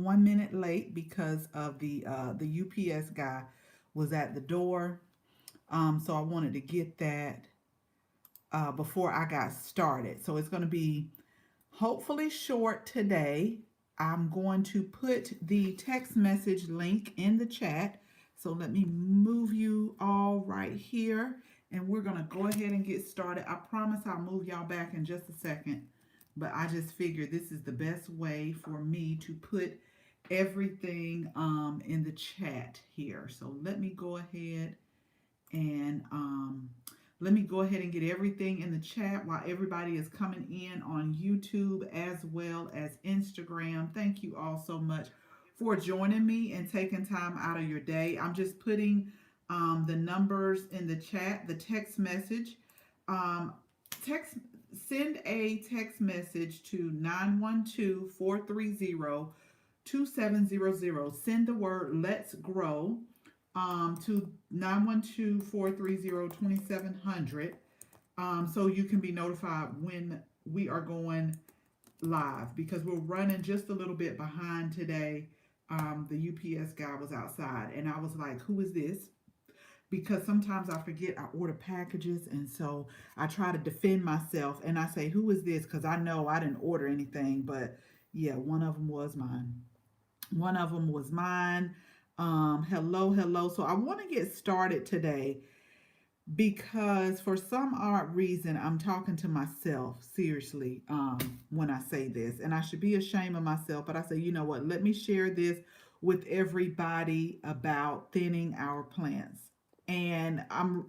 1 minute late because of the UPS guy was at the door. So I wanted to get that before I got started. So it's going to be hopefully short today. I'm going to put the text message link in the chat. So let me move you all right here and we're going to go ahead and get started. I promise I'll move y'all back in just a second, but I just figured this is the best way for me to put everything in the chat here. So and let me go ahead and get everything in the chat while everybody is coming in on YouTube as well as Instagram. Thank you all so much for joining me and taking time out of your day. I'm just putting the numbers in the chat, the text message. Um, text Send a text message to 912-430-2700. Send the word "Let's Grow" to 912-430-2700, so you can be notified when we are going live because we're running just a little bit behind today. The UPS guy was outside and I was like, who is this? Because sometimes I forget I order packages, and so I try to defend myself and I say, who is this? Because I know I didn't order anything, but yeah, one of them was mine. One of them was mine. Hello. So I want to get started today because for some odd reason I'm talking to myself seriously when I say this, and I should be ashamed of myself, but I say, you know what? Let me share this with everybody about thinning our plants. And I'm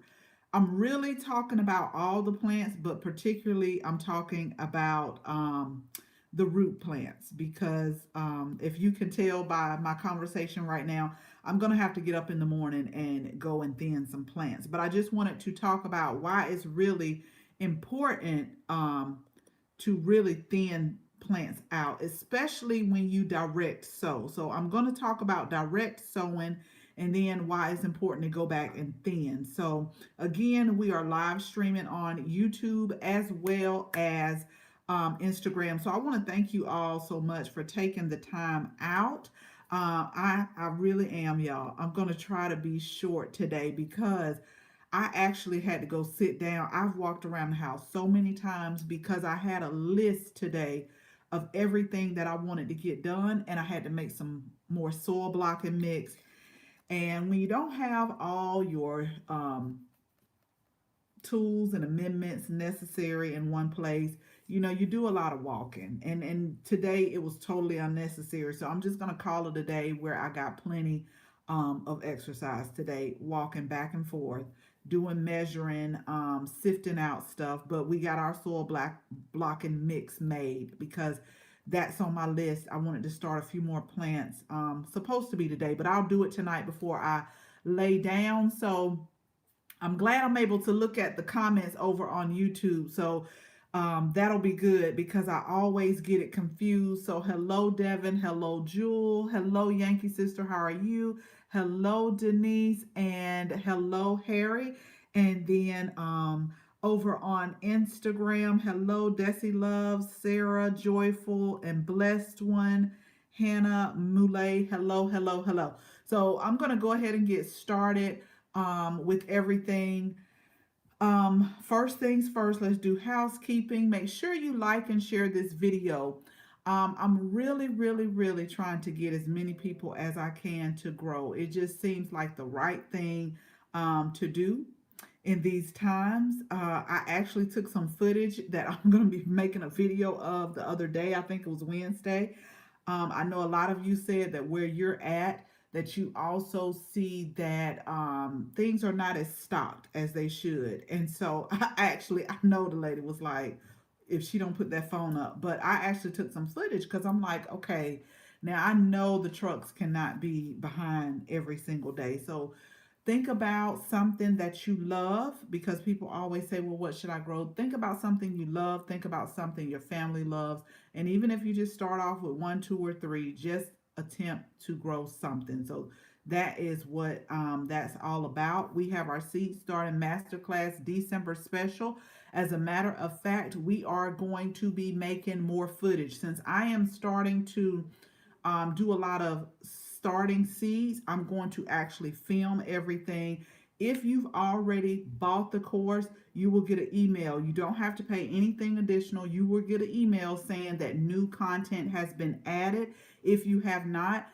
really talking about all the plants, but particularly I'm talking about the root plants because if you can tell by my conversation right now, I'm going to have to get up in the morning and go and thin some plants. But I just wanted to talk about why it's really important to really thin plants out, especially when you direct sow. So I'm going to talk about direct sowing and then why it's important to go back and thin. So again, we are live streaming on YouTube as well as Instagram. So I want to thank you all so much for taking the time out. I really am, y'all. I'm going to try to be short today because I actually had to go sit down. I've walked around the house so many times because I had a list today of everything that I wanted to get done, and I had to make some more soil blocking mix. And when you don't have all your tools and amendments necessary in one place, you do a lot of walking. And today it was totally unnecessary. So I'm just gonna call it a day where I got plenty of exercise today, walking back and forth, doing measuring, sifting out stuff. But we got our soil blocking mix made because that's on my list. I wanted to start a few more plants, supposed to be today, but I'll do it tonight before I lay down. So I'm glad I'm able to look at the comments over on YouTube. So that'll be good because I always get it confused. So hello, Devin. Hello, Jewel. Hello, Yankee Sister. How are you? Hello, Denise. And hello, Harry. And then over on Instagram, hello, Desi Loves, Sarah, Joyful, and Blessed One. Hannah Mule. Hello. So I'm going to go ahead and get started with everything. First things first, let's do housekeeping. Make sure you like and share this video. I'm really trying to get as many people as I can to grow. It just seems like the right thing to do in these times. I actually took some footage that I'm going to be making a video of the other day. I think it was Wednesday. I know a lot of you said that where you're at, that you also see that things are not as stocked as they should. And so I know the lady was like, if she don't put that phone up, but I actually took some footage because I'm like, okay, now I know the trucks cannot be behind every single day. So think about something that you love because people always say, well, what should I grow? Think about something you love. Think about something your family loves. And even if you just start off with one, two, or three, just attempt to grow something. So that is what that's all about. We have our seed starting masterclass December special. As a matter of fact, we are going to be making more footage since I am starting to do a lot of starting seeds. I'm going to actually film everything. If you've already bought the course, you will get an email. You don't have to pay anything additional. You will get an email saying that new content has been added. If you have not,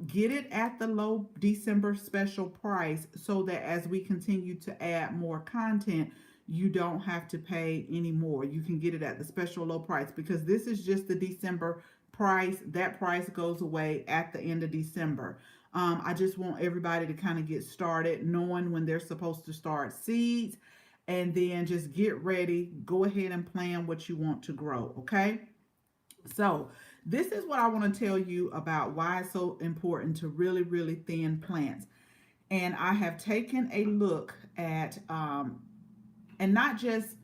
get it at the low December special price so that as we continue to add more content, you don't have to pay any more. You can get it at the special low price because this is just the December price. That price goes away at the end of December. I just want everybody to kind of get started knowing when they're supposed to start seeds, and then just get ready. Go ahead and plan what you want to grow, okay? So, this is what I want to tell you about why it's so important to really, really thin plants. And I have taken a look at, and not just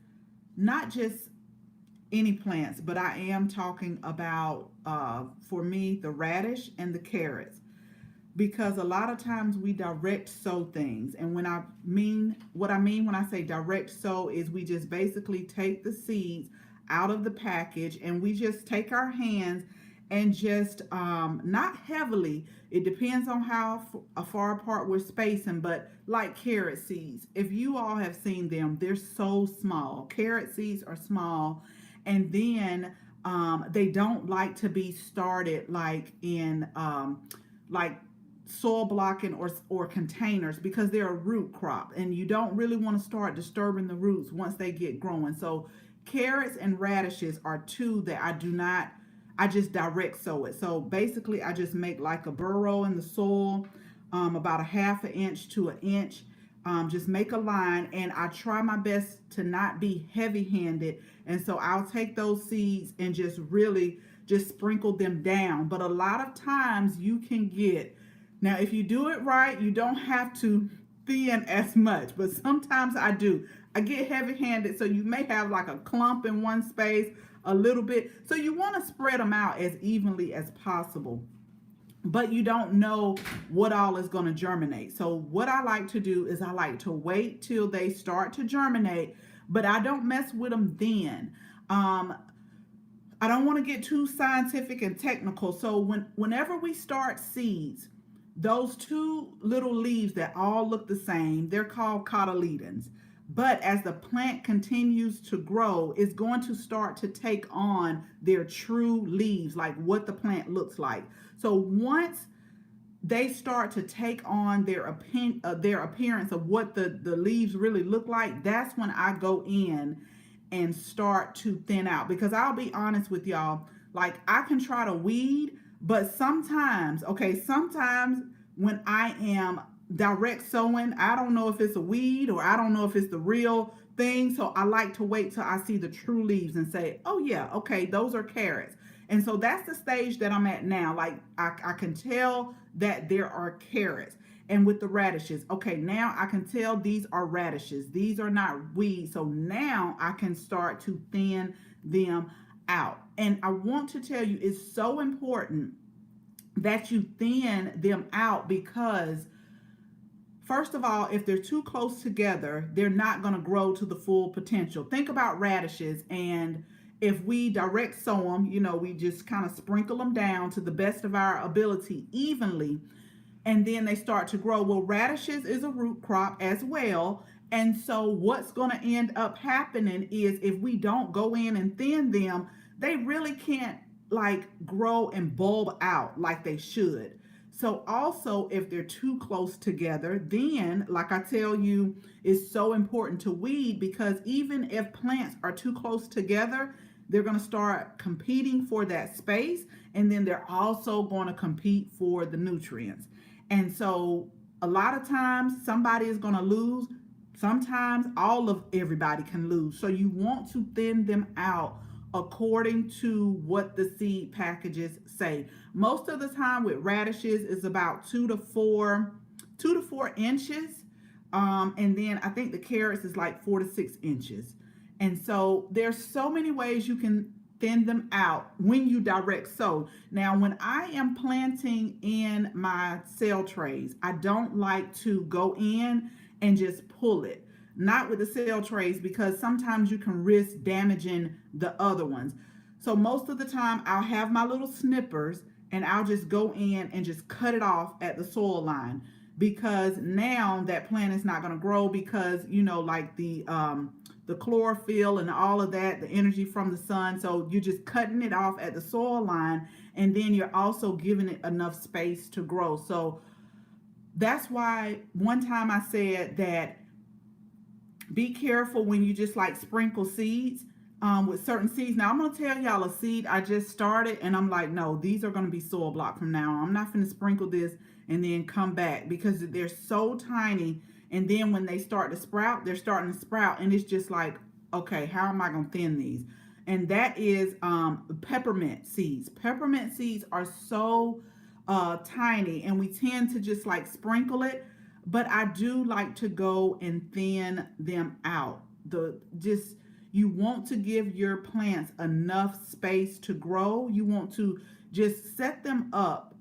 any plants, but I am talking about, for me, the radish and the carrots, because a lot of times we direct sow things. And what I mean when I say direct sow is we just basically take the seeds out of the package and we just take our hands and just, not heavily, it depends on how far apart we're spacing, but like carrot seeds, if you all have seen them, they're so small. Carrot seeds are small, and then they don't like to be started like in, like soil blocking or containers, because they're a root crop and you don't really want to start disturbing the roots once they get growing. So carrots and radishes are two that I just direct sow it. So basically I just make like a burrow in the soil, about a half an inch to an inch. Just make a line, and I try my best to not be heavy handed. And so I'll take those seeds and just really just sprinkle them down. But a lot of times you can get, now if you do it right, you don't have to thin as much, but sometimes I do. I get heavy handed, so you may have like a clump in one space, a little bit. So you want to spread them out as evenly as possible, but you don't know what all is going to germinate. So what I like to do is I like to wait till they start to germinate, but I don't mess with them then. I don't want to get too scientific and technical. So whenever we start seeds, those two little leaves that all look the same, they're called cotyledons. But as the plant continues to grow, it's going to start to take on their true leaves, like what the plant looks like. So once they start to take on their appearance of what the leaves really look like, that's when I go in and start to thin out. Because I'll be honest with y'all, like I can try to weed, but sometimes when I am direct sowing, I don't know if it's a weed or I don't know if it's the real thing. So I like to wait till I see the true leaves and say, oh yeah, okay, those are carrots. And so that's the stage that I'm at now. Like I can tell that there are carrots. And with the radishes, okay, now I can tell these are radishes. These are not weeds. So now I can start to thin them out. And I want to tell you, it's so important that you thin them out, because first of all, if they're too close together, they're not going to grow to the full potential. Think about radishes, and if we direct sow them, we just kind of sprinkle them down to the best of our ability evenly, and then they start to grow. Well, radishes is a root crop as well. And so what's going to end up happening is if we don't go in and thin them, they really can't like grow and bulb out like they should. So also, if they're too close together, then like I tell you, it's so important to weed, because even if plants are too close together, they're going to start competing for that space, and then they're also going to compete for the nutrients. And so a lot of times somebody is going to lose. Sometimes everybody can lose. So you want to thin them out according to what the seed packages say. Most of the time with radishes is about 2 to 4 inches. And then I think the carrots is like 4 to 6 inches. And so there's so many ways you can thin them out when you direct sow. Now, when I am planting in my cell trays, I don't like to go in and just pull it. Not with the cell trays, because sometimes you can risk damaging the other ones. So most of the time I'll have my little snippers and I'll just go in and just cut it off at the soil line, because now that plant is not going to grow, because like the chlorophyll and all of that, the energy from the sun. So you're just cutting it off at the soil line, and then you're also giving it enough space to grow. So that's why one time I said that be careful when you just like sprinkle seeds with certain seeds. Now I'm going to tell y'all a seed I just started, and I'm like, no, these are going to be soil block from now on. I'm not going to sprinkle this and then come back, because they're so tiny. And then when they start to sprout, they're starting to sprout, and it's just like, okay, how am I going to thin these? And that is peppermint seeds. Peppermint seeds are so tiny, and we tend to just like sprinkle it, but I do like to go and thin them out. You want to give your plants enough space to grow. You want to just set them up,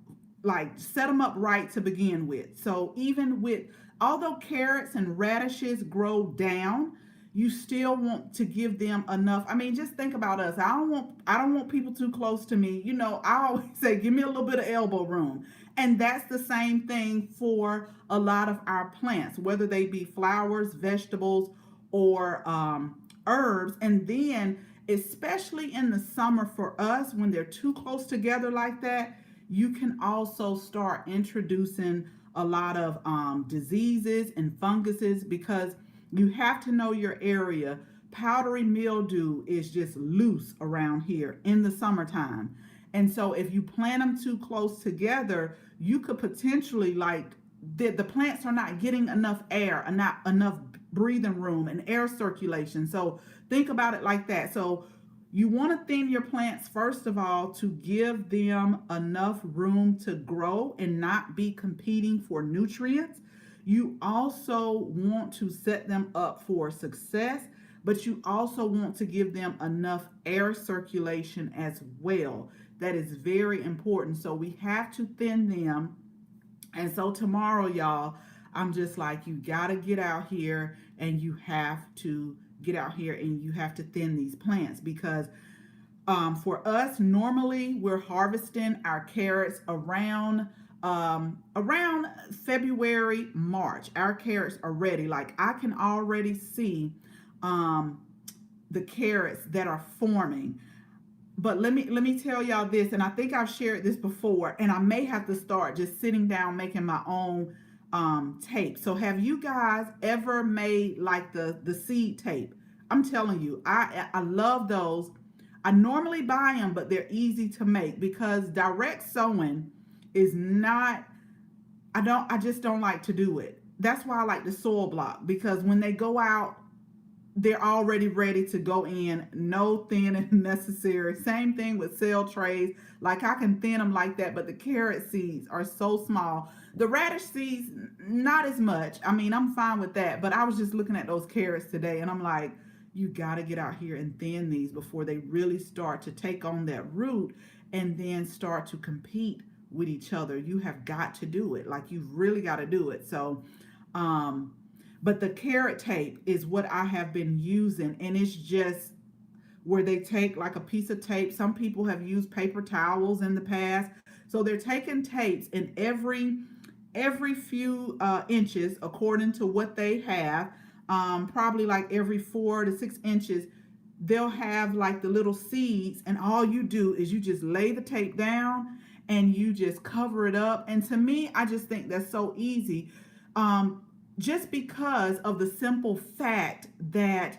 like set them up right to begin with. So even with, although carrots and radishes grow down, you still want to give them enough. I mean, just think about us. I don't want people too close to me. I always say, give me a little bit of elbow room. And that's the same thing for a lot of our plants, whether they be flowers, vegetables, or herbs. And then, especially in the summer for us, when they're too close together like that, you can also start introducing a lot of diseases and funguses, because you have to know your area. Powdery mildew is just loose around here in the summertime. And so if you plant them too close together, you could potentially, like, the plants are not getting enough air and not enough breathing room and air circulation. So think about it like that. So you want to thin your plants, first of all, to give them enough room to grow and not be competing for nutrients. You also want to set them up for success, but you also want to give them enough air circulation as well. That is very important. So we have to thin them. And so tomorrow, y'all, I'm just like, you got to get out here, and you have to get out here and you have to thin these plants, because for us, normally we're harvesting our carrots around February, March. Our carrots are ready. Like, I can already see the carrots that are forming. But let me tell y'all this, and I think I've shared this before, and I may have to start just sitting down making my own tape. So have you guys ever made like the seed tape? I'm telling you, I love those. I normally buy them, but they're easy to make, because direct sowing is not, I just don't like to do it. That's why I like the soil block, because when they go out, they're already ready to go in. No thinning necessary. Same thing with cell trays. Like, I can thin them like that, but the carrot seeds are so small. The radish seeds, not as much. I mean, I'm fine with that, but I was just looking at those carrots today, and I'm like, you got to get out here and thin these before they really start to take on that root and then start to compete with each other. You have got to do it. Like, you've really got to do it. So, but the carrot tape is what I have been using, and it's just where they take like a piece of tape. Some people have used paper towels in the past. So they're taking tapes, and every few inches, according to what they have, probably like every 4 to 6 inches, they'll have like the little seeds, and all you do is you just lay the tape down and you just cover it up. And to me, I just think that's so easy, just because of the simple fact that,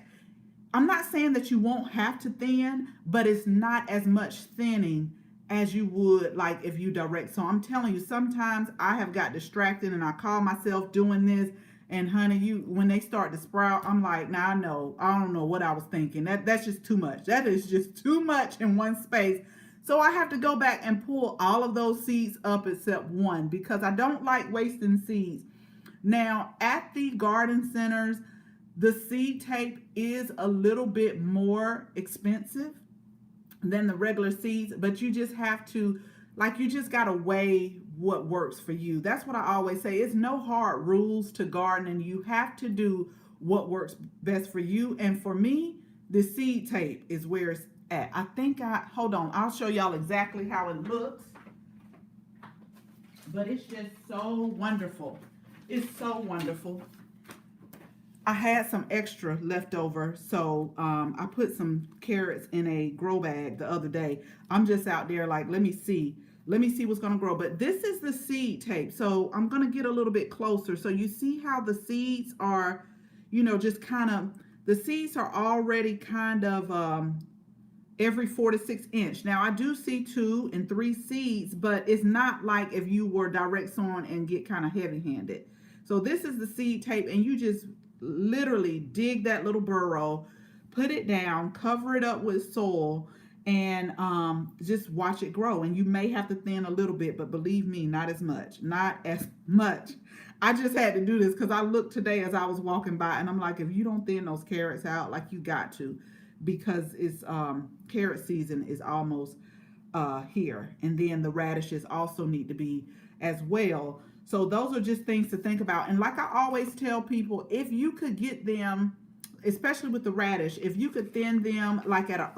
I'm not saying that you won't have to thin, but it's not as much thinning as you would like if you direct. So I'm telling you, sometimes I have got distracted and I call myself doing this, and honey, when they start to sprout, I'm like, nah, I don't know what I was thinking. That's just too much. That is just too much in one space. So I have to go back and pull all of those seeds up except one, because I don't like wasting seeds. Now, at the garden centers, the seed tape is a little bit more expensive than the regular seeds, but you just have to, like, you just got to weigh what works for you. That's what I always say. It's no hard rules to gardening. You have to do what works best for you. And for me, the seed tape is where it's at. Hold on, I'll show y'all exactly how it looks. But it's just so wonderful. It's so wonderful. I had some extra left over, so I put some carrots in a grow bag the other day. I'm just out there like, let me see what's gonna grow. But this is the seed tape, so I'm gonna get a little bit closer. So you see how the seeds are, just kind of, the seeds are already kind of every 4 to 6 inch. Now I do see 2 and 3 seeds, but it's not like if you were direct sowing and get kind of heavy handed. So this is the seed tape, and you just literally dig that little burrow, put it down, cover it up with soil, and just watch it grow. And you may have to thin a little bit, but believe me, not as much. Not as much. I just had to do this because I looked today as I was walking by, and I'm like, if you don't thin those carrots out, like, you got to, because it's carrot season is almost here. And then the radishes also need to be as well. So those are just things to think about. And like I always tell people, if you could get them, especially with the radish, if you could thin them like at an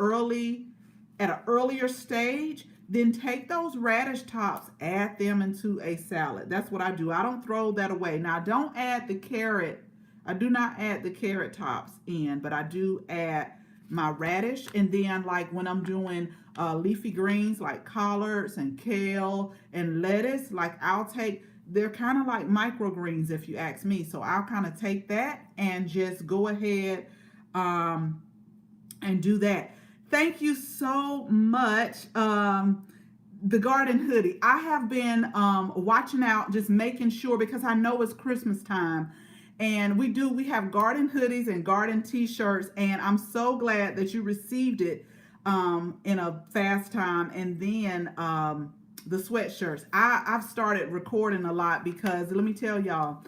earlier stage, then take those radish tops, add them into a salad. That's what I do. I don't throw that away. Now, I don't add the carrot. I do not add the carrot tops in, but I do add my radish. And then, like, when I'm doing leafy greens like collards and kale and lettuce, like, they're kind of like microgreens if you ask me. So I'll kind of take that and just go ahead and do that. Thank you so much. The garden hoodie. I have been watching out, just making sure, because I know it's Christmas time. And we have garden hoodies and garden t-shirts, and I'm so glad that you received it in a fast time. And then the sweatshirts. I've started recording a lot because, let me tell y'all,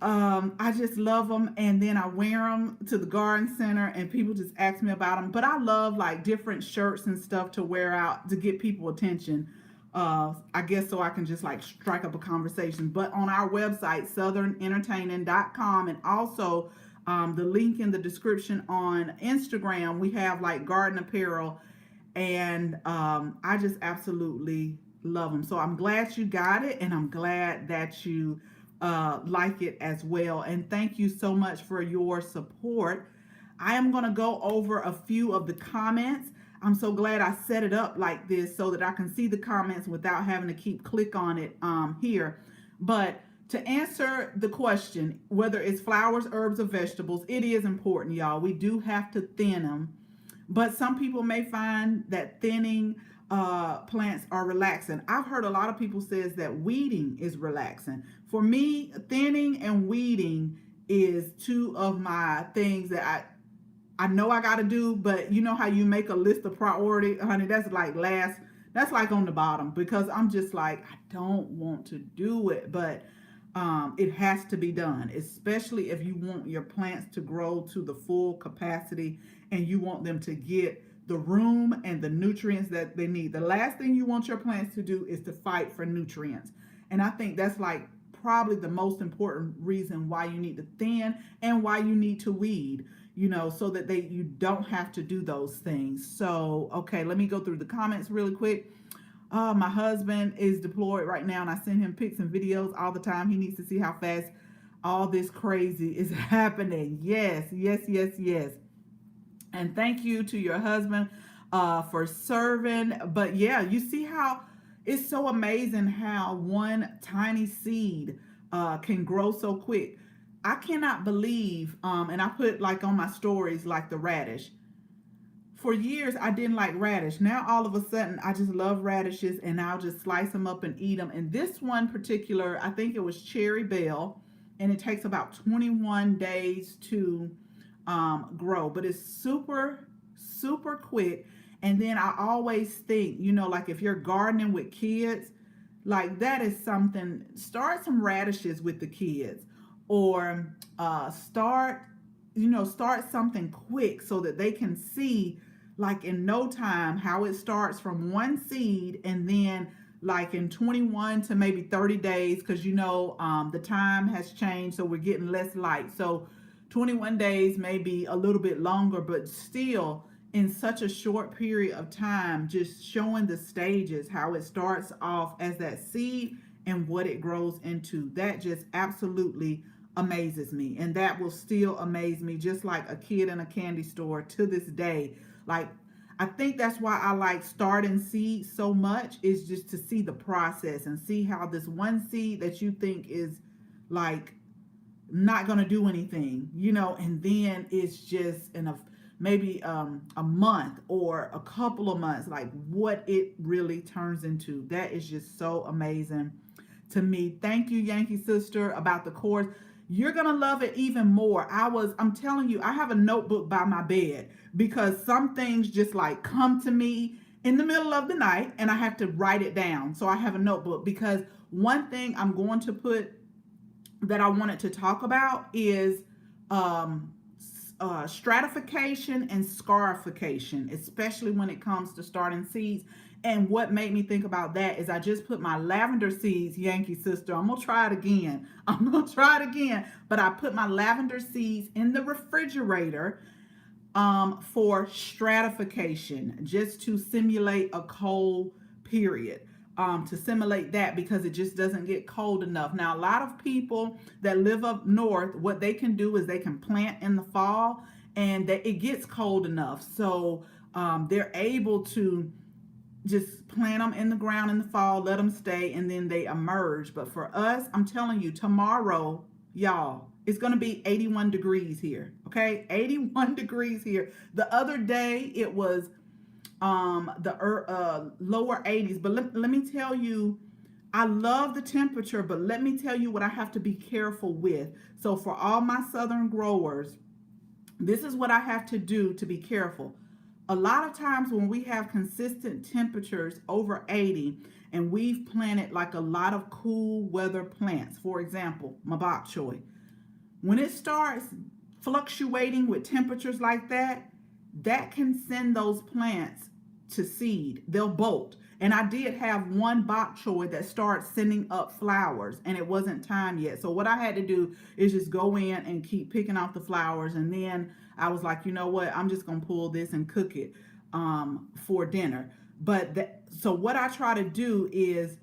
I just love them, and then I wear them to the garden center and people just ask me about them. But I love like different shirts and stuff to wear out to get people attention. I guess so I can just like strike up a conversation. But on our website, southernentertaining.com, and also the link in the description on Instagram, we have like garden apparel, and I just absolutely love them. So I'm glad you got it, and I'm glad that you like it as well. And thank you so much for your support. I am going to go over a few of the comments. I'm so glad I set it up like this so that I can see the comments without having to keep click on it here. But to answer the question, whether it's flowers, herbs, or vegetables, it is important, y'all. We do have to thin them. But some people may find that thinning plants are relaxing. I've heard a lot of people says that weeding is relaxing. For me, thinning and weeding is two of my things that I know I got to do, but you know how you make a list of priority, honey, that's like on the bottom, because I'm just like, I don't want to do it, but it has to be done, especially if you want your plants to grow to the full capacity and you want them to get the room and the nutrients that they need. The last thing you want your plants to do is to fight for nutrients. And I think that's like probably the most important reason why you need to thin and why you need to weed, so that you don't have to do those things. So, okay, let me go through the comments really quick. My husband is deployed right now, and I send him pics and videos all the time. He needs to see how fast all this crazy is happening. Yes, yes, yes, yes. And thank you to your husband for serving. But yeah, you see how it's so amazing how one tiny seed can grow so quick. I cannot believe, and I put like on my stories, like the radish. For years, I didn't like radish. Now, all of a sudden, I just love radishes, and I'll just slice them up and eat them. And this one particular, I think it was Cherry Bell, and it takes about 21 days to grow, but it's super, super quick. And then I always think, like if you're gardening with kids, like that is something, start some radishes with the kids, or start something quick so that they can see, like in no time, how it starts from one seed, and then like in 21 to maybe 30 days, because the time has changed, so we're getting less light. So 21 days may be a little bit longer, but still in such a short period of time, just showing the stages, how it starts off as that seed and what it grows into. That just absolutely amazes me. And that will still amaze me, just like a kid in a candy store to this day. Like, I think that's why I like starting seeds so much, is just to see the process and see how this one seed that you think is like not going to do anything, and then it's just in maybe a month or a couple of months, like what it really turns into. That is just so amazing to me. Thank you, Yankee Sister, about the course. You're gonna love it even more. I'm telling you, I have a notebook by my bed because some things just like come to me in the middle of the night and I have to write it down. So I have a notebook, because one thing I'm going to put that I wanted to talk about is stratification and scarification, especially when it comes to starting seeds. And what made me think about that is I just put my lavender seeds, Yankee Sister. I'm going to try it again. But I put my lavender seeds in the refrigerator for stratification, just to simulate a cold period. To simulate that, because it just doesn't get cold enough. Now, a lot of people that live up north, what they can do is they can plant in the fall, and that it gets cold enough. So they're able to just plant them in the ground in the fall, let them stay, and then they emerge. But for us, I'm telling you, tomorrow, y'all, it's going to be 81 degrees here. Okay, 81 degrees here. The other day it was the lower 80s. But let me tell you, I love the temperature, but let me tell you what I have to be careful with. So for all my southern growers, this is what I have to do to be careful. A lot of times when we have consistent temperatures over 80 and we've planted like a lot of cool weather plants, for example, my bok choy, when it starts fluctuating with temperatures like that, that can send those plants to seed. They'll bolt. And I did have one bok choy that started sending up flowers, and it wasn't time yet. So what I had to do is just go in and keep picking off the flowers. And then I was like, you know what? I'm just going to pull this and cook it for dinner. So what I try to do is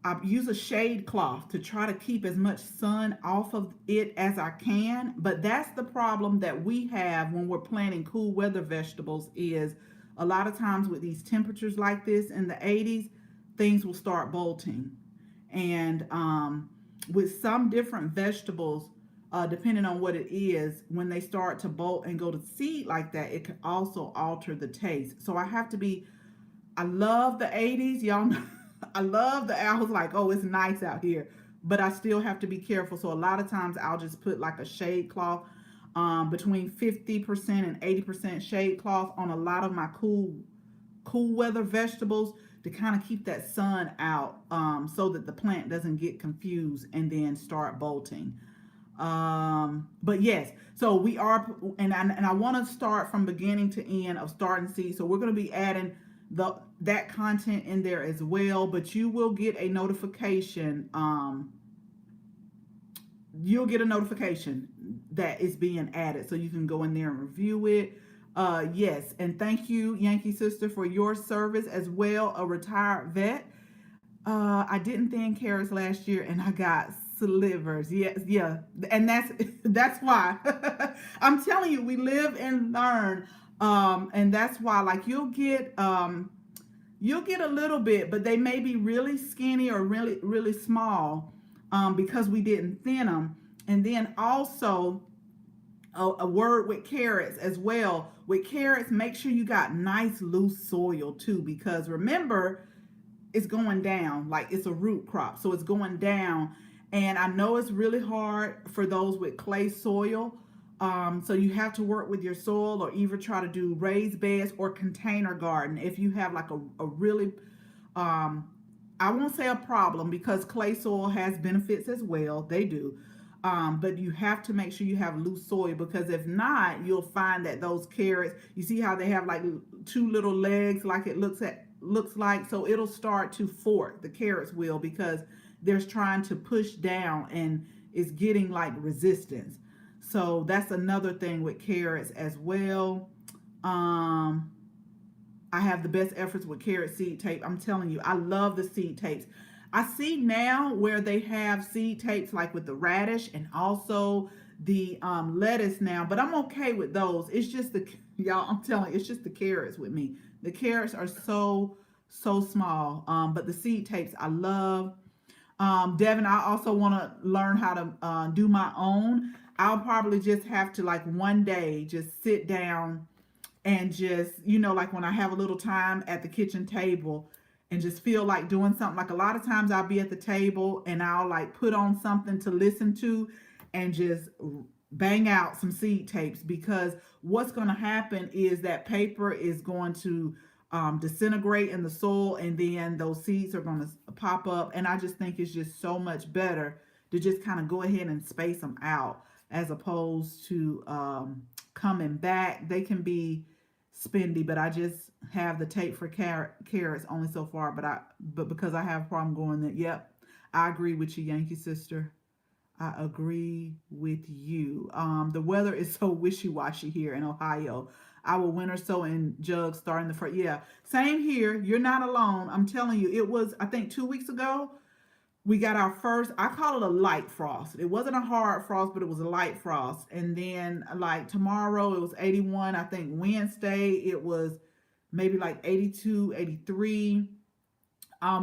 I use a shade cloth to try to keep as much sun off of it as I can. But that's the problem that we have when we're planting cool weather vegetables, is a lot of times with these temperatures like this in the 80s, things will start bolting. And with some different vegetables, depending on what it is, when they start to bolt and go to seed like that, it can also alter the taste. So I love the 80s, y'all know. I was like, oh, it's nice out here, but I still have to be careful. So a lot of times I'll just put like a shade cloth, between 50% and 80% shade cloth on a lot of my cool weather vegetables, to kind of keep that sun out, so that the plant doesn't get confused and then start bolting. But yes, so we are, and I want to start from beginning to end of starting seeds. So we're going to be adding that content in there as well, but you will get a notification. You'll get a notification that is being added, so you can go in there and review it. Yes, and thank you, Yankee Sister, for your service as well, a retired vet. I didn't thin carrots last year, and I got slivers. Yes, yeah, and that's why. I'm telling you, we live and learn, and that's why. Like you'll get a little bit, but they may be really skinny or really really small, because we didn't thin them. And then also a word with carrots as well. With carrots, make sure you got nice loose soil too, because remember, it's going down, like it's a root crop, so it's going down. And I know it's really hard for those with clay soil, so you have to work with your soil, or either try to do raised beds or container garden if you have like a really I won't say a problem, because clay soil has benefits as well, they do. But you have to make sure you have loose soil, because if not, you'll find that those carrots, you see how they have like two little legs, like it looks like, so it'll start to fork, the carrots will, because they're trying to push down and it's getting like resistance. So that's another thing with carrots as well. I have the best efforts with carrot seed tape. I'm telling you, I love the seed tapes. I see now where they have seed tapes like with the radish and also the lettuce now, but I'm okay with those. It's just the y'all, I'm telling you, it's just the carrots with me. The carrots are so small. But the seed tapes I love. Devin, I also want to learn how to do my own. I'll probably just have to like one day just sit down and just, like when I have a little time at the kitchen table and just feel like doing something. Like a lot of times I'll be at the table and I'll like put on something to listen to and just bang out some seed tapes, because what's going to happen is that paper is going to disintegrate in the soil, and then those seeds are going to pop up. And I just think it's just so much better to just kind of go ahead and space them out as opposed to coming back. They can be spendy, but I just have the tape for carrots only so far. But because I have a problem going that, yep, I agree with you, Yankee sister. I agree with you. The weather is so wishy-washy here in Ohio. Our winter so in jugs starting the first. Yeah, same here. You're not alone. I'm telling you, it was, I think 2 weeks ago, we got our first, I call it a light frost. It wasn't a hard frost, but it was a light frost. And then like tomorrow it was 81. I think Wednesday it was maybe like 82, 83.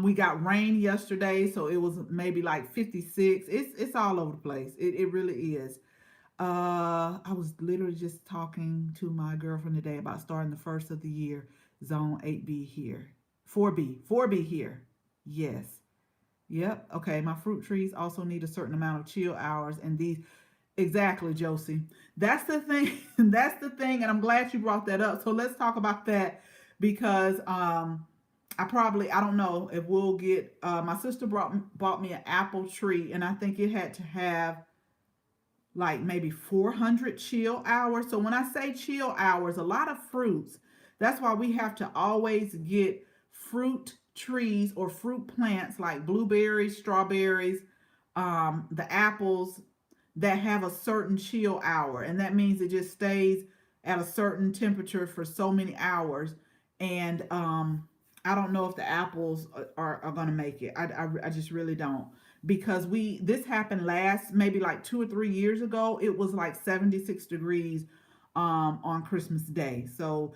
We got rain yesterday, so it was maybe like 56. It's all over the place. It really is. I was literally just talking to my girlfriend today about starting the first of the year, zone 8B here. 4B here. Yes. Yep. Okay. My fruit trees also need a certain amount of chill hours, and these exactly, Josie. That's the thing. That's the thing, and I'm glad you brought that up. So let's talk about that because I don't know if we'll get. My sister bought me an apple tree, and I think it had to have like maybe 400 chill hours. So when I say chill hours, a lot of fruits. That's why we have to always get fruit trees or fruit plants like blueberries, strawberries, the apples that have a certain chill hour. And that means it just stays at a certain temperature for so many hours. And I don't know if the apples are going to make it. I just really don't, because this happened last maybe like 2 or 3 years ago. It was like 76 degrees on Christmas Day. So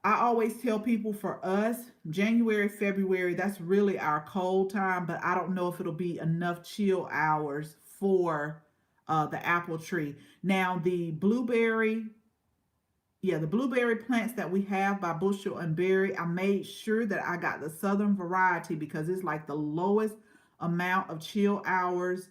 I always tell people, for us, January, February, that's really our cold time, but I don't know if it'll be enough chill hours for the apple tree. Now, the blueberry plants that we have by bushel and berry, I made sure that I got the southern variety because it's like the lowest amount of chill hours,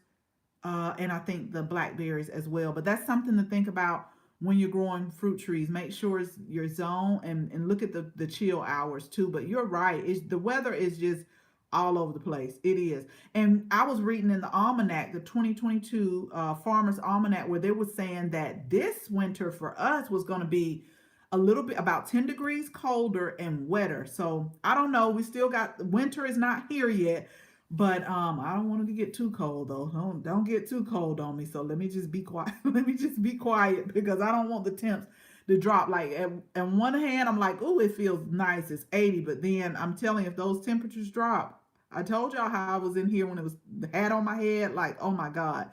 and I think the blackberries as well. But that's something to think about when you're growing fruit trees. Make sure it's your zone, and look at the chill hours too. But you're right. The weather is just all over the place. It is. And I was reading in the almanac, the 2022 Farmer's Almanac, where they were saying that this winter for us was going to be a little bit about 10 degrees colder and wetter. So I don't know. We still got, winter is not here yet. But I don't want it to get too cold though. Don't get too cold on me. So let me just be quiet. Let me just be quiet because I don't want the temps to drop. Like at one hand, I'm like, oh, it feels nice. It's 80. But then I'm telling you, if those temperatures drop, I told y'all how I was in here when it was the hat on my head. Like, oh my God.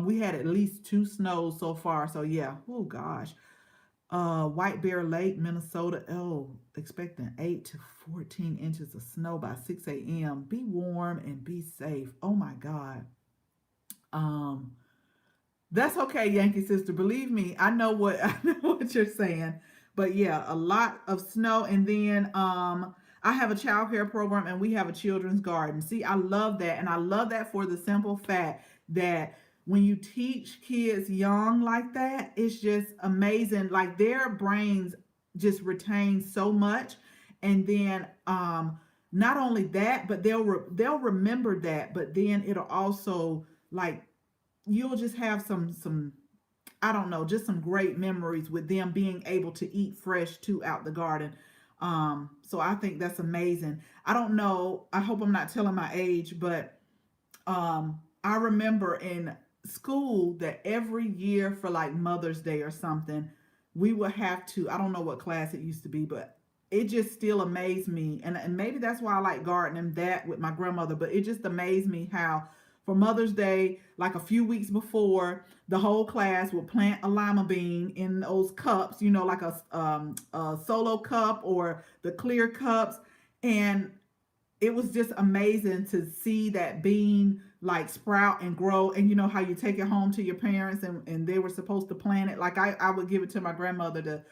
We had at least 2 snows so far. So yeah. Oh gosh. White Bear Lake, Minnesota. Oh, expecting 8 to 14 inches of snow by 6 a.m. Be warm and be safe. Oh my God. Um, that's okay, Yankee sister. Believe me, I know what I know what you're saying. But yeah, a lot of snow. And then I have a child care program and we have a children's garden. See, I love that. And I love that for the simple fact that when you teach kids young like that, it's just amazing. Like their brains just retain so much. And then not only that, but they'll remember that, but then it'll also like you'll just have some I don't know, just some great memories with them being able to eat fresh too out the garden. So I think that's amazing. I don't know. I hope I'm not telling my age, but I remember in school that every year for like Mother's Day or something, we would have to, I don't know what class it used to be, but it just still amazed me. And maybe that's why I like gardening that with my grandmother, but it just amazed me how for Mother's Day, like a few weeks before, the whole class would plant a lima bean in those cups, like a solo cup or the clear cups. And it was just amazing to see that bean like sprout and grow. And you know how you take it home to your parents, and they were supposed to plant it. Like I would give it to my grandmother to,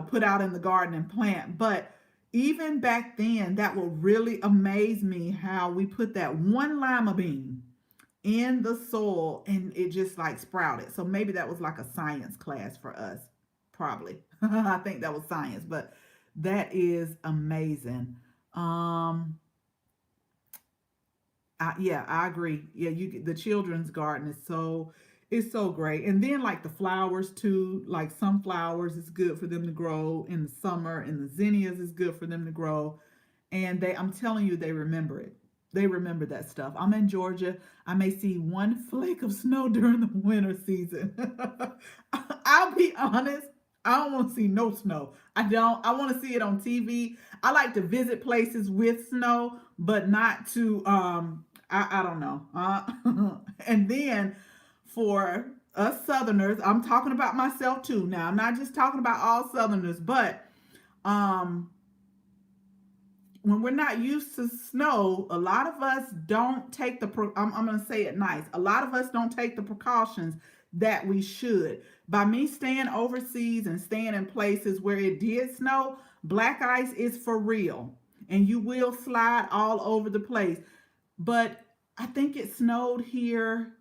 put out in the garden and plant. But even back then, that would really amaze me how we put that one lima bean in the soil and it just like sprouted. So maybe that was like a science class for us. Probably. I think that was science, but that is amazing. Um yeah, I agree. Yeah, the children's garden is so it's so great. And then like the flowers too, like sunflowers is good for them to grow in the summer, and the zinnias is good for them to grow. And I'm telling you, they remember it. They remember that stuff. I'm in Georgia. I may see one flake of snow during the winter season. I'll be honest. I don't want to see no snow. I don't. I want to see it on TV. I like to visit places with snow, but not to I don't know. And then for us Southerners, I'm talking about myself too. Now, I'm not just talking about all Southerners, but um when we're not used to snow, a lot of us don't take I'm going to say it nice. A lot of us don't take the precautions that we should. By me staying overseas and staying in places where it did snow, black ice is for real. And you will slide all over the place. But I think it snowed here.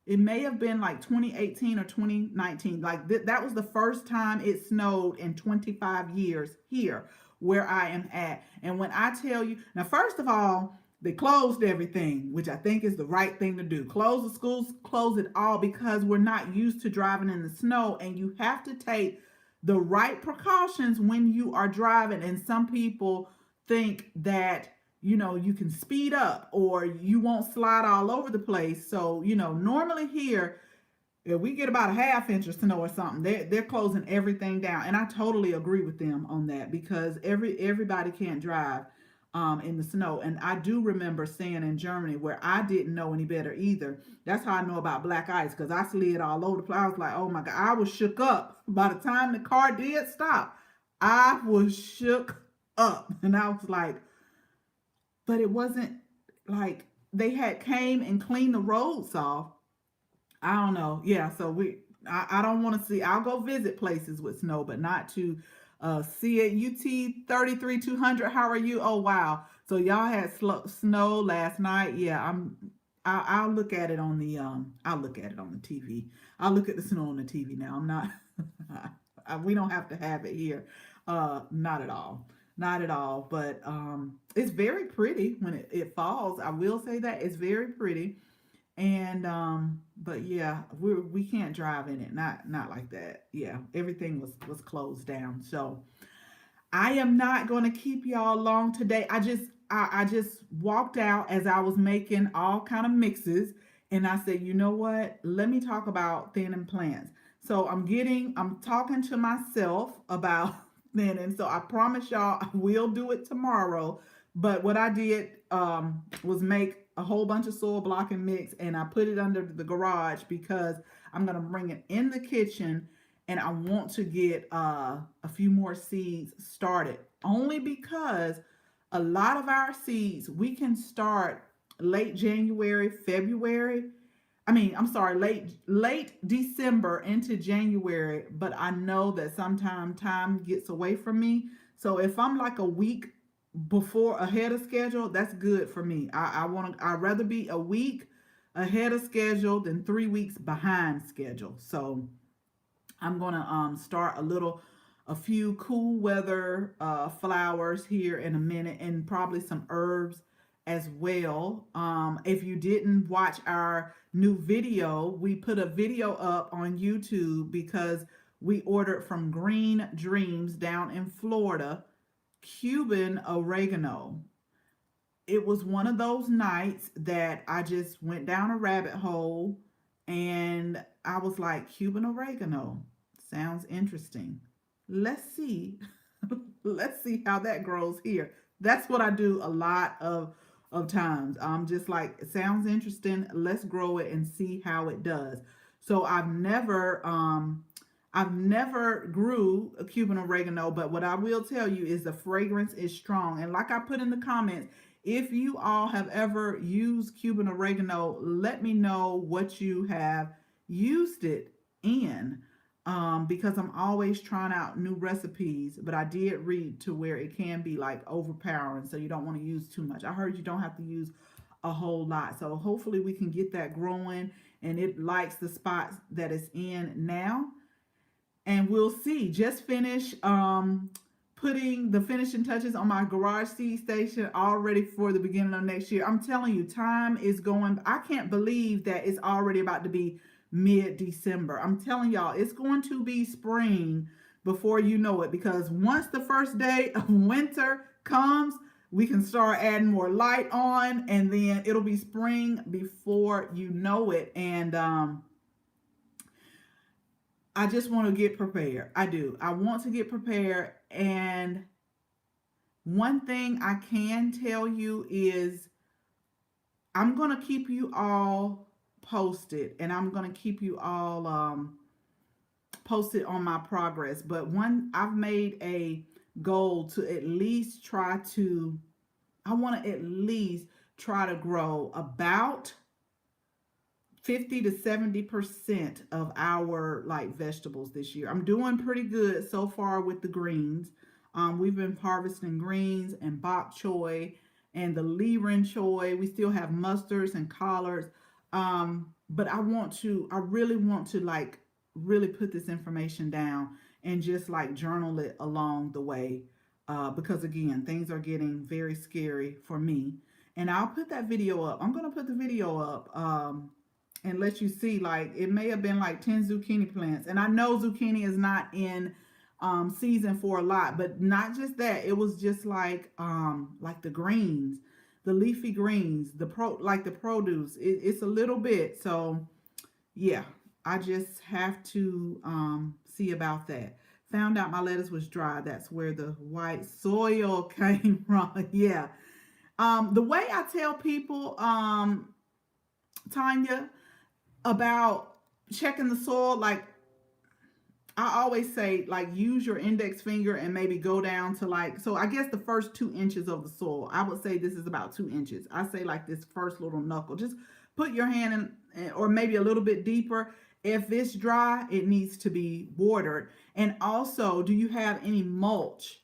It may have been like 2018 or 2019. Like that was the first time it snowed in 25 years here where I am at. And when I tell you, now, first of all, they closed everything, which I think is the right thing to do. Close the schools, close it all, because we're not used to driving in the snow, and you have to take the right precautions when you are driving. And some people think that you can speed up or you won't slide all over the place. So normally here, if we get about a half inch of snow or something, they're closing everything down. And I totally agree with them on that, because everybody can't drive in the snow. And I do remember staying in Germany where I didn't know any better either. That's how I know about black ice, because I slid all over the place. I was like, oh my God, I was shook up. By the time the car did stop, I was shook up. And I was like, but it wasn't like they had came and cleaned the roads off. I don't know. Yeah, so I don't want to see. I'll go visit places with snow, but not to see it. UT 33 200. How are you? Oh wow. So y'all had snow last night. Yeah, I'll look at it on the I'll look at it on the TV. I'll look at the snow on the TV now. I'm not. We don't have to have it here. Not at all. Not at all. But it's very pretty when it falls. I will say that it's very pretty. And but yeah, we can't drive in it, not like that. Yeah, everything was closed down. So I am not going to keep y'all long today. I just walked out as I was making all kind of mixes, and I said, you know what, let me talk about thinning plants. So I'm talking to myself about thinning. So I promise y'all I will do it tomorrow. But what I did was make a whole bunch of soil blocking mix, and I put it under the garage because I'm gonna bring it in the kitchen, and I want to get a few more seeds started. Only because a lot of our seeds we can start late January, February. I mean, I'm sorry, late December into January, but I know that sometimes time gets away from me. So if I'm like a week before ahead of schedule, that's good for me. I'd rather be a week ahead of schedule than 3 weeks behind schedule. So I'm gonna start a few cool weather flowers here in a minute, and probably some herbs as well. If you didn't watch our new video, we put a video up on YouTube because we ordered from Green Dreams down in Florida Cuban oregano. It was one of those nights that I just went down a rabbit hole, and I was like, Cuban oregano sounds interesting. Let's see Let's see how that grows here. That's what I do a lot of times. I'm just like, it sounds interesting. Let's grow it and see how it does. So I've never grew a Cuban oregano, but what I will tell you is the fragrance is strong. And like I put in the comments, if you all have ever used Cuban oregano, let me know what you have used it in, because I'm always trying out new recipes. But I did read to where it can be like overpowering, so you don't want to use too much. I heard you don't have to use a whole lot. So hopefully we can get that growing and it likes the spots that it's in now, and we'll see. Just finish putting the finishing touches on my garage seed station, all ready for the beginning of next year. I'm telling you, time is going. I can't believe that it's already about to be mid-December. I'm telling y'all, it's going to be spring before you know it, because once the first day of winter comes, we can start adding more light on, and then it'll be spring before you know it. And I just want to get prepared. I do. I want to get prepared. And one thing I can tell you is I'm going to keep you all posted, and I'm going to keep you all posted on my progress. But one, I've made a goal to at least try to, I want to at least try to grow about 50 to 70% of our like vegetables this year. I'm doing pretty good so far with the greens. We've been harvesting greens and bok choy and the liren choy. We still have mustards and collards. But I really want to like really put this information down and just like journal it along the way. Because again, things are getting very scary for me. And I'll put that video up. I'm going to put the video up. And let you see, like, it may have been like 10 zucchini plants. And I know zucchini is not in season for a lot, but not just that. It was just like the greens, the leafy greens, the produce. It's a little bit. So yeah, I just have to see about that. Found out my lettuce was dry. That's where the white soil came from. Yeah. The way I tell people, Tanya, about checking the soil, like I always say, like, use your index finger and maybe go down to like, so I guess the first 2 inches of the soil. I would say this is about 2 inches. I say like this first little knuckle. Just put your hand in, or maybe a little bit deeper. If it's dry, it needs to be watered. And also, do you have any mulch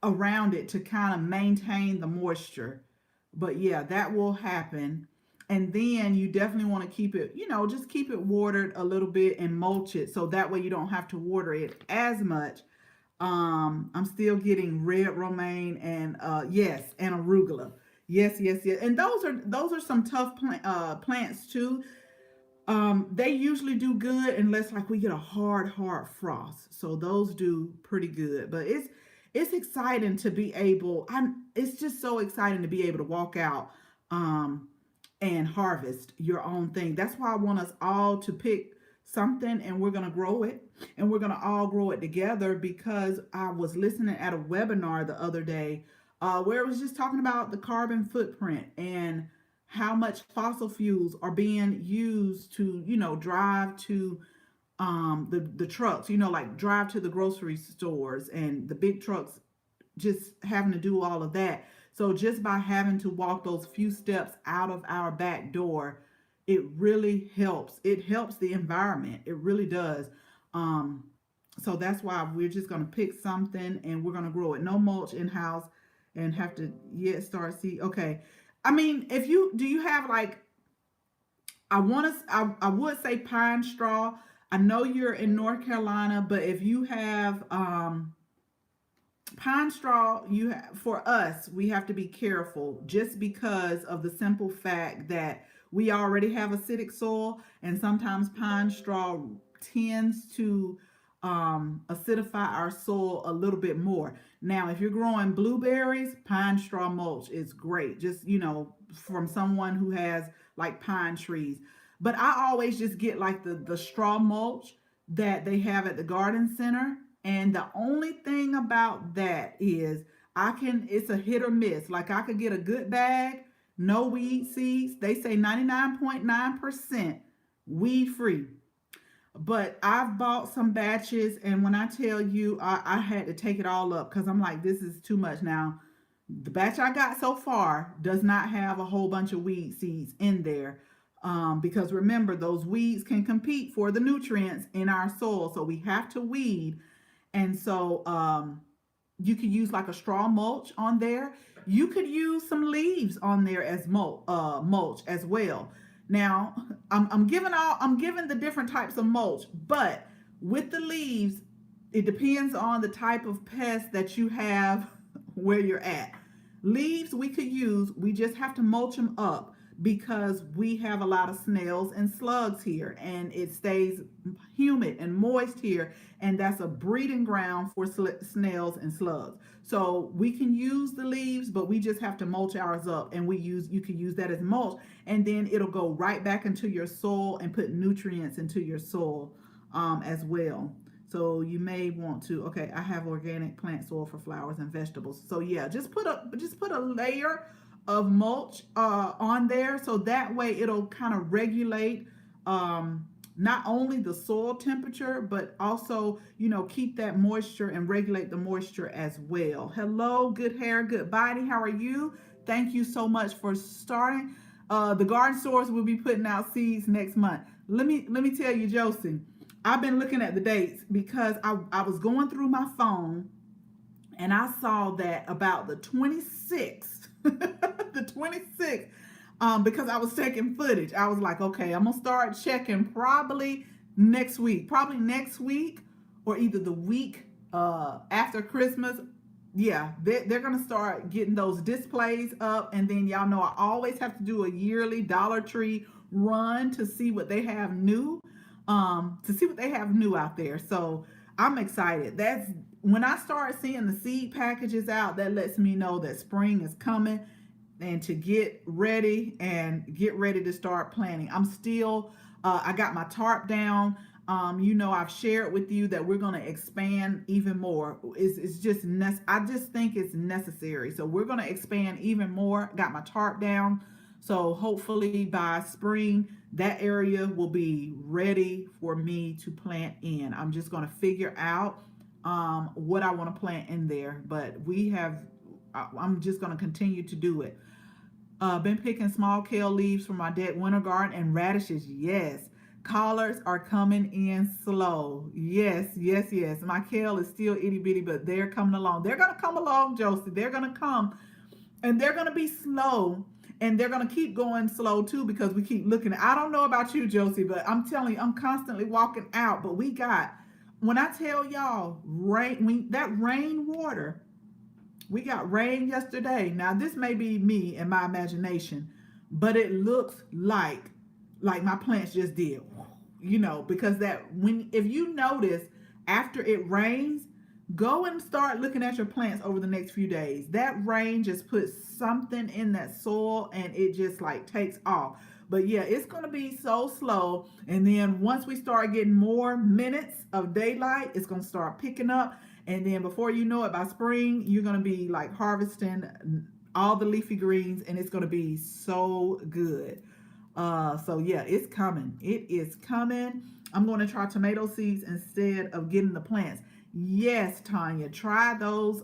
around it to kind of maintain the moisture? But yeah, that will happen. And then you definitely want to keep it, just keep it watered a little bit and mulch it, so that way you don't have to water it as much. I'm still getting red romaine and yes, and arugula. Yes, yes, yes. And those are some tough plants too. They usually do good unless like we get a hard frost. So those do pretty good. But it's exciting to be able. It's just so exciting to be able to walk out and harvest your own thing. That's why I want us all to pick something and we're gonna grow it, and we're gonna all grow it together. Because I was listening at a webinar the other day where it was just talking about the carbon footprint and how much fossil fuels are being used to, drive to the trucks, like drive to the grocery stores, and the big trucks just having to do all of that. So just by having to walk those few steps out of our back door, it really helps. It helps the environment. It really does. Um, so that's why we're just gonna pick something and we're gonna grow it. No mulch in house, and have to yet start see. Okay, I mean, if you do, you have like, I would say pine straw. I know you're in North Carolina, but if you have pine straw, for us, we have to be careful just because of the simple fact that we already have acidic soil, and sometimes pine straw tends to acidify our soil a little bit more. Now, if you're growing blueberries, pine straw mulch is great, just from someone who has like pine trees. But I always just get like the straw mulch that they have at the garden center. And the only thing about that is it's a hit or miss. Like I could get a good bag, no weed seeds. They say 99.9% weed free. But I've bought some batches, and when I tell you, I had to take it all up because I'm like, this is too much now. The batch I got so far does not have a whole bunch of weed seeds in there. Because remember, those weeds can compete for the nutrients in our soil. So we have to weed. And so you could use like a straw mulch on there. You could use some leaves on there as mulch as well. Now, I'm giving the different types of mulch, but with the leaves, it depends on the type of pest that you have where you're at. Leaves we could use, we just have to mulch them up because we have a lot of snails and slugs here, and it stays humid and moist here, and that's a breeding ground for snails and slugs. So we can use the leaves, but we just have to mulch ours up, and you can use that as mulch, and then it'll go right back into your soil and put nutrients into your soil as well. So you may want to, okay, I have organic plant soil for flowers and vegetables. So yeah, just put a layer of mulch on there, so that way it'll kind of regulate not only the soil temperature, but also, keep that moisture and regulate the moisture as well. Hello, good hair, good body. How are you? Thank you so much for starting. The garden stores will be putting out seeds next month. Let me tell you, Josie, I've been looking at the dates because I was going through my phone and I saw that about the 26th, the 26th, because I was taking footage. I was like, okay, I'm gonna start checking probably next week, or either the week after Christmas. Yeah, they're gonna start getting those displays up, and then y'all know I always have to do a yearly Dollar Tree run to see what they have new, out there. So I'm excited. That's when I start seeing the seed packages out, that lets me know that spring is coming and to get ready to start planting. I'm still, I got my tarp down. I've shared with you that we're going to expand even more. It's just, I just think it's necessary. So we're going to expand even more. Got my tarp down. So hopefully by spring, that area will be ready for me to plant in. I'm just going to figure out what I want to plant in there. But I'm just going to continue to do it. Been picking small kale leaves from my dead winter garden and radishes. Yes. Collards are coming in slow. Yes, yes, yes. My kale is still itty bitty, but they're coming along. They're going to come along, Josie. They're going to come, and they're going to be slow, and they're going to keep going slow too because we keep looking. I don't know about you, Josie, but I'm telling you, I'm constantly walking out. But when I tell y'all, that rain water, we got rain yesterday. Now, this may be me and my imagination, but it looks like my plants just did, because if you notice after it rains, go and start looking at your plants over the next few days. That rain just puts something in that soil and it just like takes off. But yeah, it's going to be so slow. And then once we start getting more minutes of daylight, it's going to start picking up. And then before you know it, by spring, you're going to be like harvesting all the leafy greens, and it's going to be so good. So yeah, it's coming. It is coming. I'm going to try tomato seeds instead of getting the plants. Yes, Tanya, try those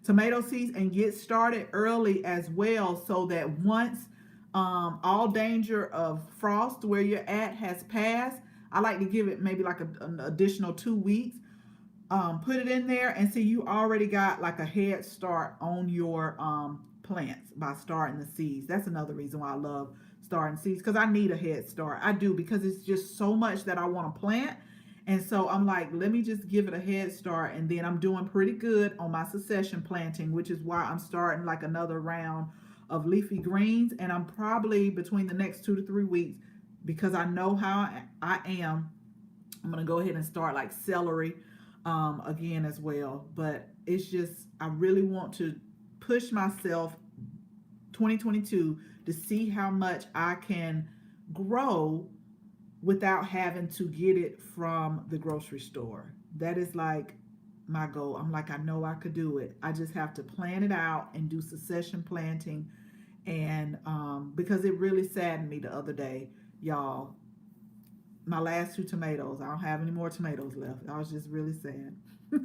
tomato seeds and get started early as well, so that once all danger of frost where you're at has passed, I like to give it maybe like an additional 2 weeks. Put it in there and see you already got like a head start on your plants by starting the seeds. That's another reason why I love starting seeds, because I need a head start. I do, because it's just so much that I want to plant. And so I'm like, let me just give it a head start. And then I'm doing pretty good on my succession planting, which is why I'm starting like another round of leafy greens. And I'm probably between the next 2 to 3 weeks, because I know how I am, I'm going to go ahead and start like celery again as well. But it's just, I really want to push myself 2022 to see how much I can grow without having to get it from the grocery store. That is like my goal. I'm like, I know I could do it. I just have to plan it out and do succession planting. And because it really saddened me the other day, y'all, my last two tomatoes, I don't have any more tomatoes left. I was just really sad.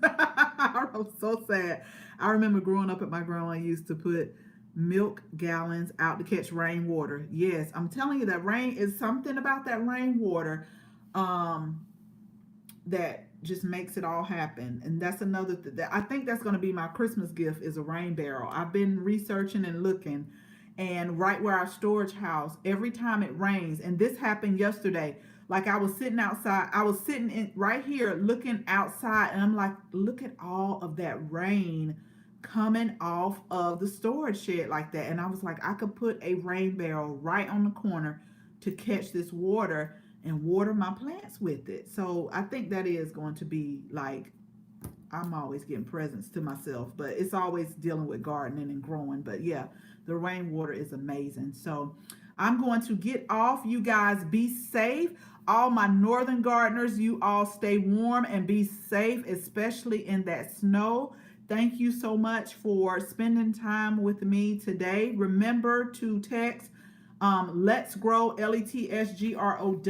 I was so sad. I remember growing up at my grandma used to put milk gallons out to catch rainwater. Yes, I'm telling you that rain is something about that rainwater. Um, that just makes it all happen. And that's another that I think that's going to be my Christmas gift is a rain barrel. I've been researching and looking, and right where our storage house, every time it rains, and this happened yesterday, like I was sitting outside, I was sitting in right here looking outside, and I'm like, look at all of that rain coming off of the storage shed like that. And I was like, I could put a rain barrel right on the corner to catch this water and water my plants with it. So I think that is going to be like, I'm always getting presents to myself, but it's always dealing with gardening and growing. But yeah, the rainwater is amazing. So I'm going to get off. You guys be safe. All my northern gardeners, you all stay warm and be safe, especially in that snow. Thank you so much for spending time with me today. Remember to text Let's Grow, LETSGROW,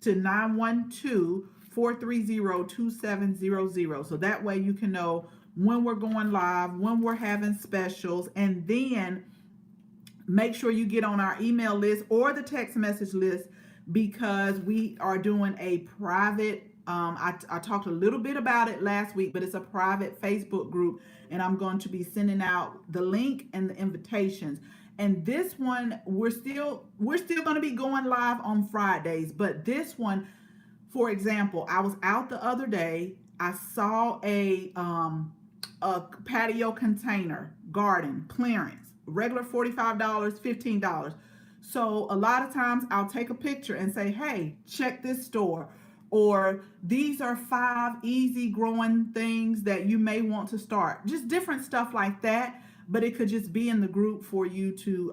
to 912-430-2700. So that way you can know when we're going live, when we're having specials, and then make sure you get on our email list or the text message list because we are doing a private I talked a little bit about it last week, but it's a private Facebook group, and I'm going to be sending out the link and the invitations. And this one, we're still going to be going live on Fridays, but this one, for example, I was out the other day. I saw a patio container garden clearance, regular $45, $15. So a lot of times I'll take a picture and say, hey, check this store. Or these are 5 easy growing things that you may want to start. Just different stuff like that. But it could just be in the group for you to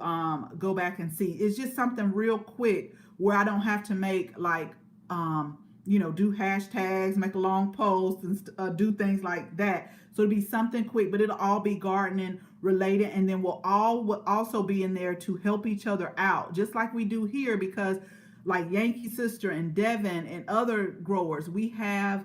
go back and see. It's just something real quick where I don't have to make like, do hashtags, make a long post, and do things like that. So it'll be something quick, but it'll all be gardening related. And then we'll also be in there to help each other out, just like we do here, because like Yankee Sister and Devin and other growers, we have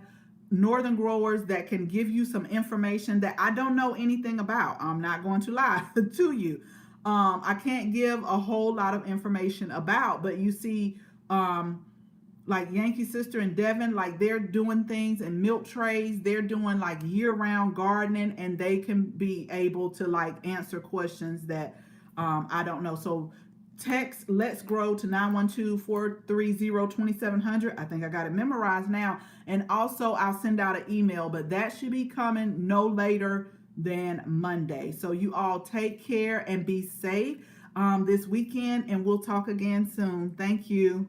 northern growers that can give you some information that I don't know anything about. I'm not going to lie to you. I can't give a whole lot of information about, but you see, like Yankee Sister and Devin, like they're doing things in milk trays. They're doing like year-round gardening, and they can be able to like answer questions that I don't know. So text Let's Grow to 912-430-2700. I think I got it memorized now. And also I'll send out an email, but that should be coming no later than Monday. So you all take care and be safe this weekend, and we'll talk again soon. Thank you.